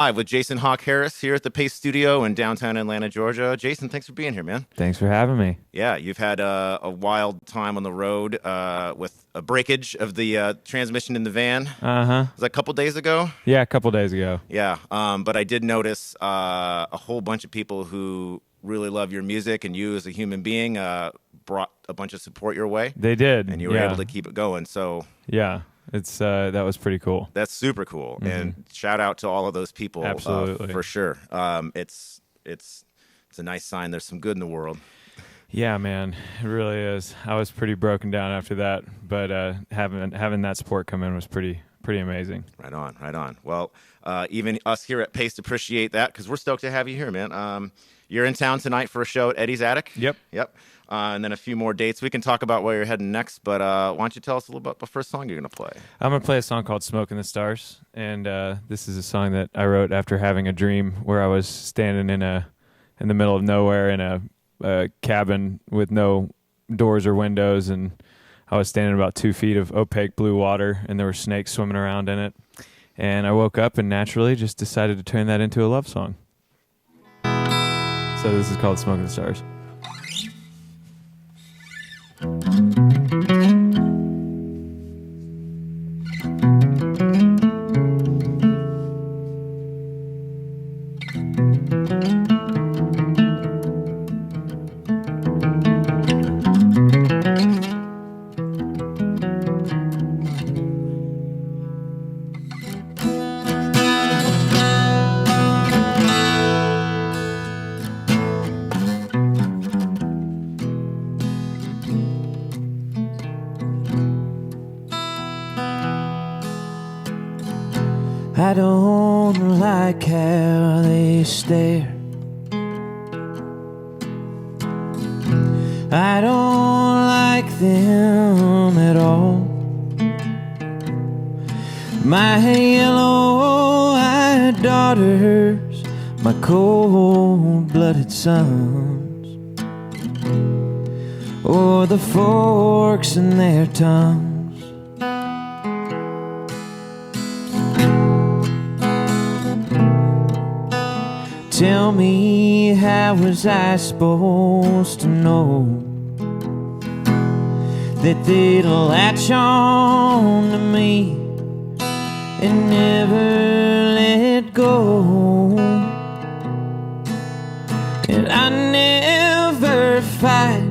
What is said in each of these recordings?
Live with Jason Hawk Harris here at the Pace Studio in downtown Atlanta, Georgia. Jason, thanks for being here, man. Thanks for having me. Yeah, you've had a wild time on the road with a breakage of the transmission in the van. Uh-huh. Was that a couple days ago? Yeah, a couple days ago. Yeah, but I did notice a whole bunch of people who really love your music and you as a human being brought a bunch of support your way. They did. And you were able to keep it going, so... Yeah. It's that was pretty cool. That's super cool, and shout out to all of those people. Absolutely, for sure. It's a nice sign. There's some good in the world. Yeah, man, it really is. I was pretty broken down after that, but having that support come in was pretty amazing. Right on. Well, even us here at Pace appreciate that because we're stoked to have you here, man. You're in town tonight for a show at Eddie's Attic. Yep. And then a few more dates. We can talk about where you're heading next, but why don't you tell us a little about the first song you're going to play? I'm going to play a song called Smoke in the Stars, and this is a song that I wrote after having a dream where I was standing in the middle of nowhere in a cabin with no doors or windows, and I was standing about 2 feet of opaque blue water, and there were snakes swimming around in it. And I woke up and naturally just decided to turn that into a love song. So this is called Smoke in the Stars. I don't like how they stare. I don't like them at all. My yellow-eyed daughters, my cold-blooded sons, or the forks in their tongues. Tell me, how was I supposed to know that they'd latch on to me and never let go? And I never fight,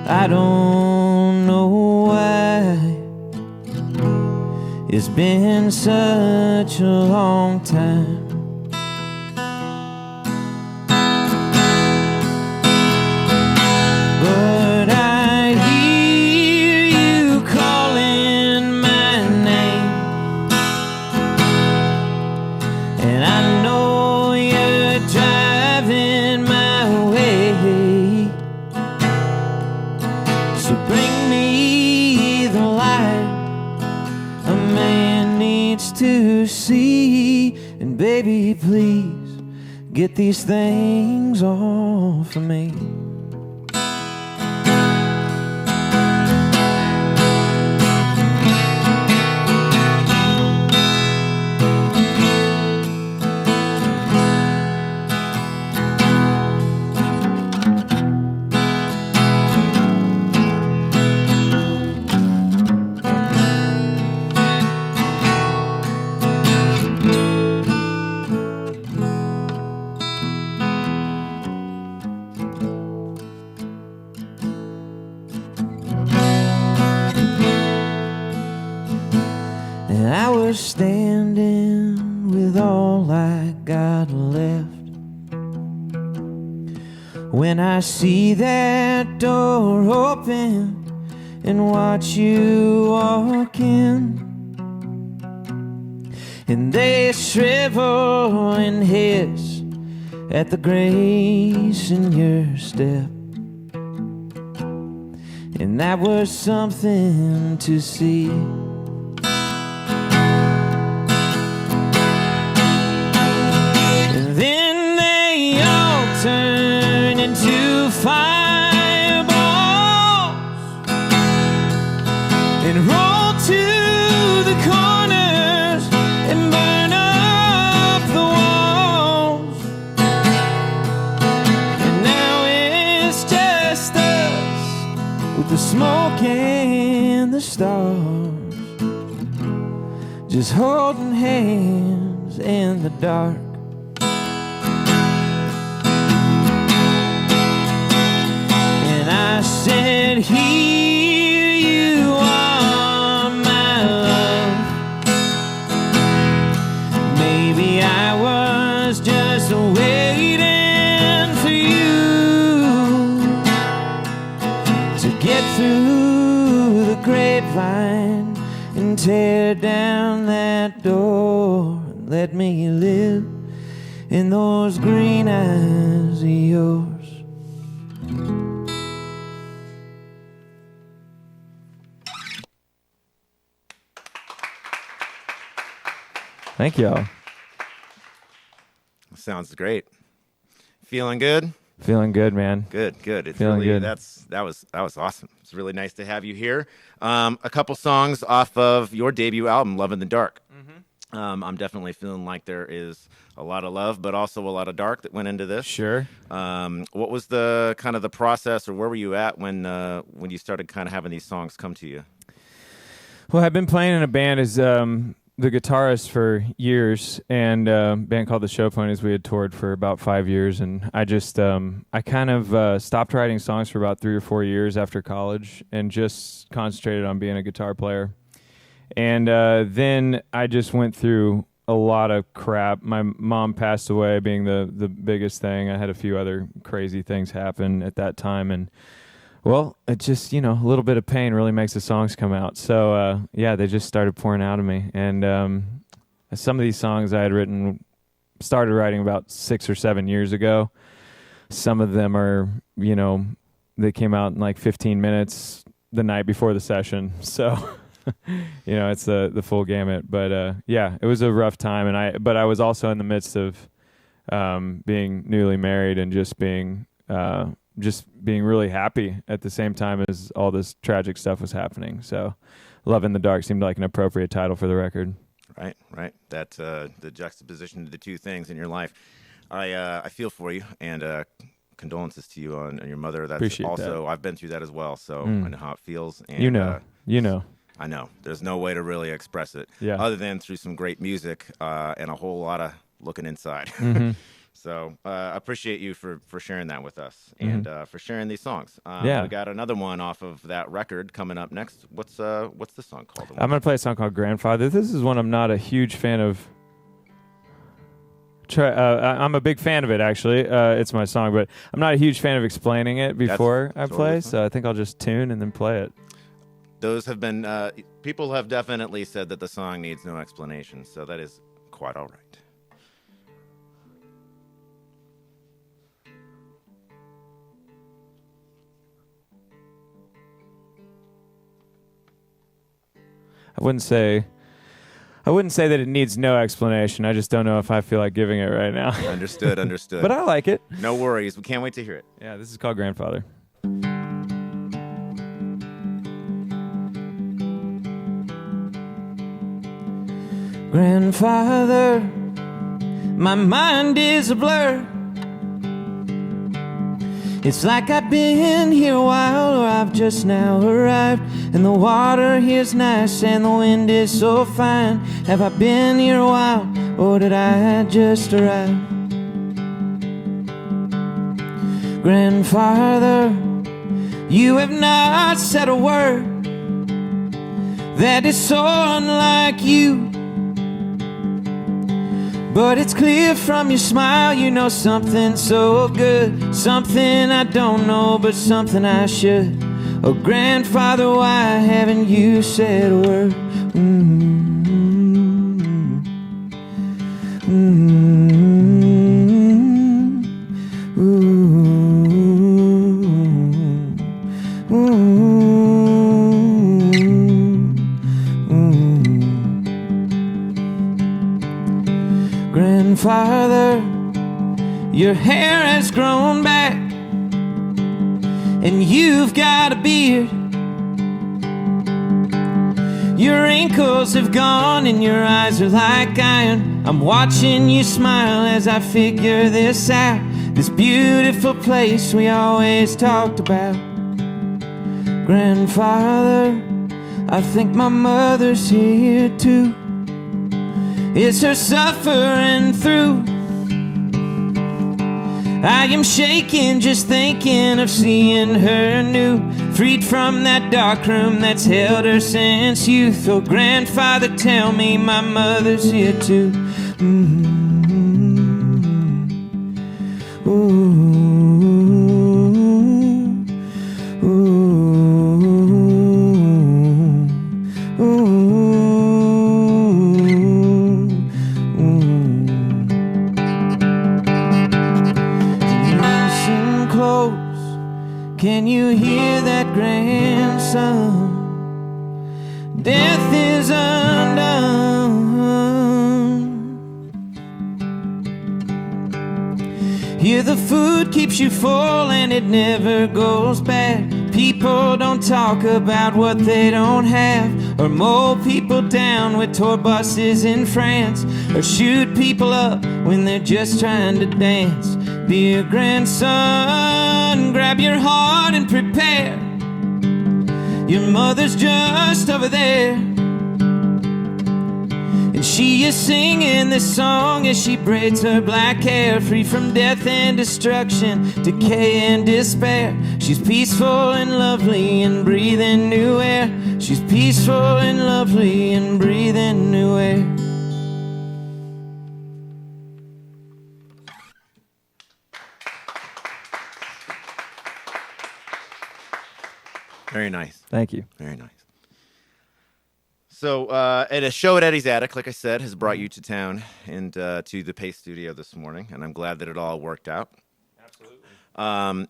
I don't know why. It's been such a long time. But I hear you calling my name, and I know you're driving my way. So bring me the light a man needs to see, and baby, please get these things off of me. And I was standing with all I got left when I see that door open and watch you walk in, and they shrivel and hiss at the grace in your step. And that was something to see. And then they all turn into fireballs and roll to the corners and burn up the stars, just holding hands in the dark. And I said, here you are, my love. Maybe I was just waiting for you to get through the grapevine and tear down that door and let me live in those green eyes of yours. Thank y'all. Sounds great. Feeling good? Feeling good, man. Good. It's Feeling really good. that was awesome. It's really nice to have you here. A couple songs off of your debut album, Love in the Dark. I'm definitely feeling like there is a lot of love, but also a lot of dark that went into this. Sure. What was the kind of the process, or where were you at when you started kind of having these songs come to you? Well, I've been playing in a band as the guitarist for years, and a band called the Show Ponies. We had toured for about 5 years, and I just I kind of stopped writing songs for about 3 or 4 years after college and just concentrated on being a guitar player. And then I just went through a lot of crap. My mom passed away, being the biggest thing. I had a few other crazy things happen at that time, and well, it just, a little bit of pain really makes the songs come out. So, they just started pouring out of me. And some of these songs I had started writing about 6 or 7 years ago. Some of them are, they came out in like 15 minutes the night before the session. So, it's the full gamut. But, it was a rough time. But I was also in the midst of being newly married and just being really happy at the same time as all this tragic stuff was happening. So Love in the Dark seemed like an appropriate title for the record. Right. That the juxtaposition of the two things in your life. I feel for you, and condolences to you on your mother. That's Appreciate also that. I've been through that as well, so I know how it feels. And, You know. I know. There's no way to really express it other than through some great music and a whole lot of looking inside. Mm-hmm. So I appreciate you for sharing that with us and for sharing these songs. We got another one off of that record coming up next. What's the song called? I'm going to play a song called Grandfather. This is one I'm not a huge fan of. I'm a big fan of it, actually. It's my song, but I'm not a huge fan of explaining it before I play, so I think I'll just tune and then play it. Those have been, people have definitely said that the song needs no explanation, so that is quite all right. I wouldn't say that it needs no explanation. I just don't know if I feel like giving it right now. Understood. But I like it. No worries. We can't wait to hear it. Yeah, this is called Grandfather. Grandfather, my mind is a blur. It's like I've been here a while, or I've just now arrived. And the water here's nice and the wind is so fine. Have I been here a while, or did I just arrive? Grandfather, you have not said a word that is so unlike you. But it's clear from your smile you know something so good. Something I don't know, but something I should. Oh, grandfather, why haven't you said a word? Grandfather, your hair has grown back and you've got a beard. Your wrinkles have gone and your eyes are like iron. I'm watching you smile as I figure this out. This beautiful place we always talked about. Grandfather, I think my mother's here too. It's her suffering through. I am shaking just thinking of seeing her new, freed from that dark room that's held her since youth. Oh, grandfather, tell me my mother's here too. Ooh. Can you hear that grandson? Death is undone. Here the food keeps you full and it never goes bad. People don't talk about what they don't have, or mow people down with tour buses in France, or shoot people up when they're just trying to dance. Dear grandson, grab your heart and prepare. Your mother's just over there, and she is singing this song as she braids her black hair, free from death and destruction, decay and despair. She's peaceful and lovely and breathing new air. She's peaceful and lovely and breathing new air. Very nice. Thank you. Very nice. So, at a show at Eddie's Attic, like I said, has brought you to town and to the Pace Studio this morning, and I'm glad that it all worked out. Absolutely.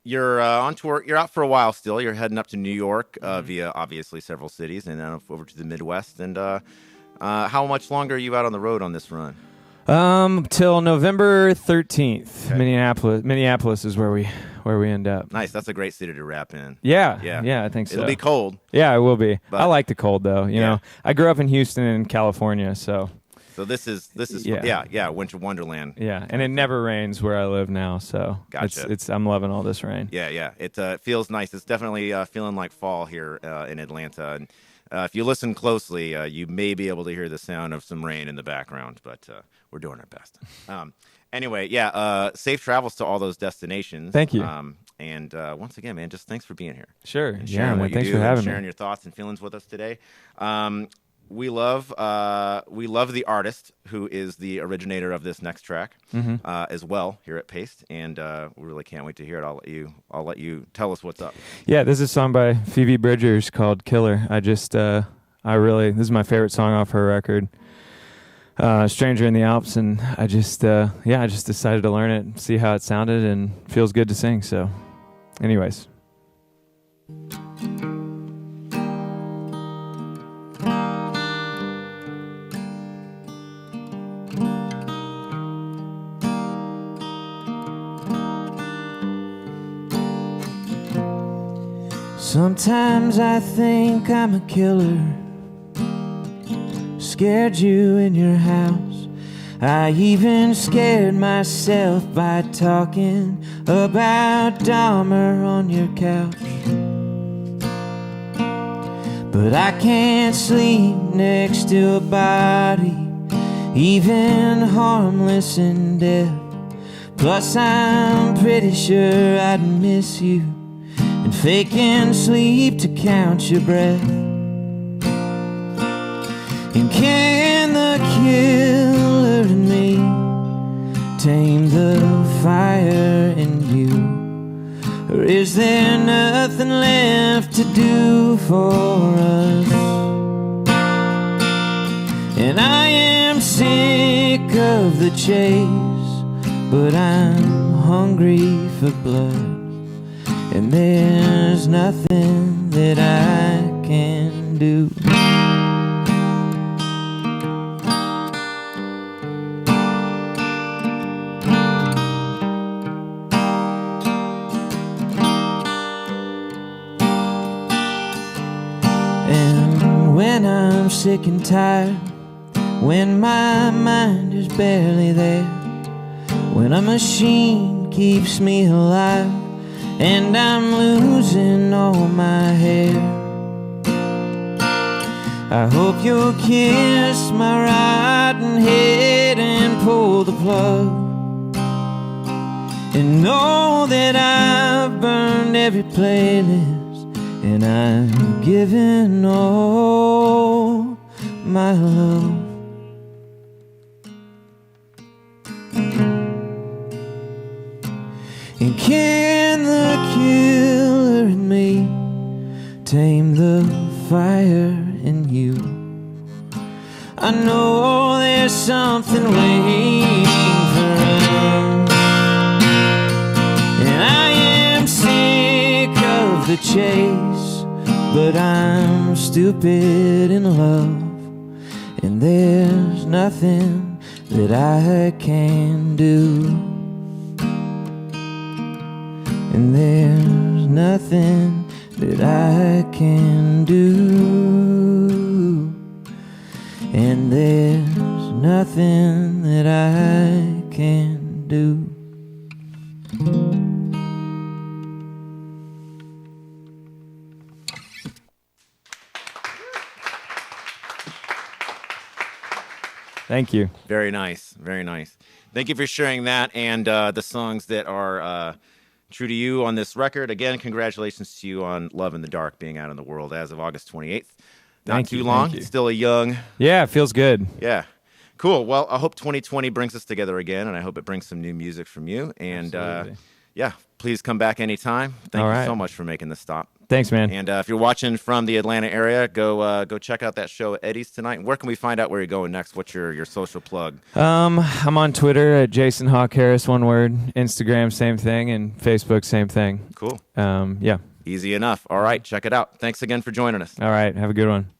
You're on tour. You're out for a while still. You're heading up to New York via obviously several cities, and then over to the Midwest. And how much longer are you out on the road on this run? Till November 13th. Okay. Minneapolis is where we end up. Nice. That's a great city to wrap in. Yeah, Yeah. I think so. It'll be cold. Yeah, it will be. But- I like the cold though. You Yeah. know, I grew up in Houston and California, so So this is Yeah. winter wonderland. yeah, and it never rains where I live now, so Gotcha. it's I'm loving all this rain. Yeah. It feels nice. It's definitely feeling like fall here in Atlanta. And if you listen closely, you may be able to hear the sound of some rain in the background, but we're doing our best. Anyway, safe travels to all those destinations. Thank you. And once again, man, just thanks for being here. Sure. And Yeah, sharing man, what you thanks do for and having sharing me. your thoughts and feelings with us today. We love the artist who is the originator of this next track as well here at Paste, and we really can't wait to hear it. I'll let you tell us what's up. Yeah, this is a song by Phoebe Bridgers called Killer. This is my favorite song off her record, Stranger in the Alps, and I just decided to learn it and see how it sounded, and feels good to sing. So anyways. Sometimes I think I'm a killer. Scared you in your house. I even scared myself by talking about Dahmer on your couch. But I can't sleep next to a body, even harmless in death. Plus I'm pretty sure I'd miss you, and faking sleep to count your breath. And can the killer in me tame the fire in you? Or is there nothing left to do for us? And I am sick of the chase, but I'm hungry for blood. And there's nothing that I can do. And when I'm sick and tired, when my mind is barely there, when a machine keeps me alive and I'm losing all my hair, I hope you'll kiss my rotten head and pull the plug, and know that I've burned every playlist, and I'm giving all my love. And can the killer in me tame the fire in you? I know there's something waiting for us, and I am sick of the chase, but I'm stupid in love, and there's nothing that I can do, and there's nothing that I can do, and there's nothing that I can do. Thank you. Very nice. Very nice. Thank you for sharing that and the songs that are true to you on this record. Again, congratulations to you on Love in the Dark being out in the world as of August 28th. Not too long. Thank you. Still a young. Yeah, it feels good. Yeah. Cool. Well, I hope 2020 brings us together again, and I hope it brings some new music from you. And yeah, please come back anytime. Thank you so much for making this stop. Thanks, man. And if you're watching from the Atlanta area, go check out that show at Eddie's tonight. Where can we find out where you're going next? What's your social plug? I'm on Twitter at Jason Hawk Harris, one word. Instagram, same thing, and Facebook, same thing. Cool. Yeah. Easy enough. All right, check it out. Thanks again for joining us. All right, have a good one.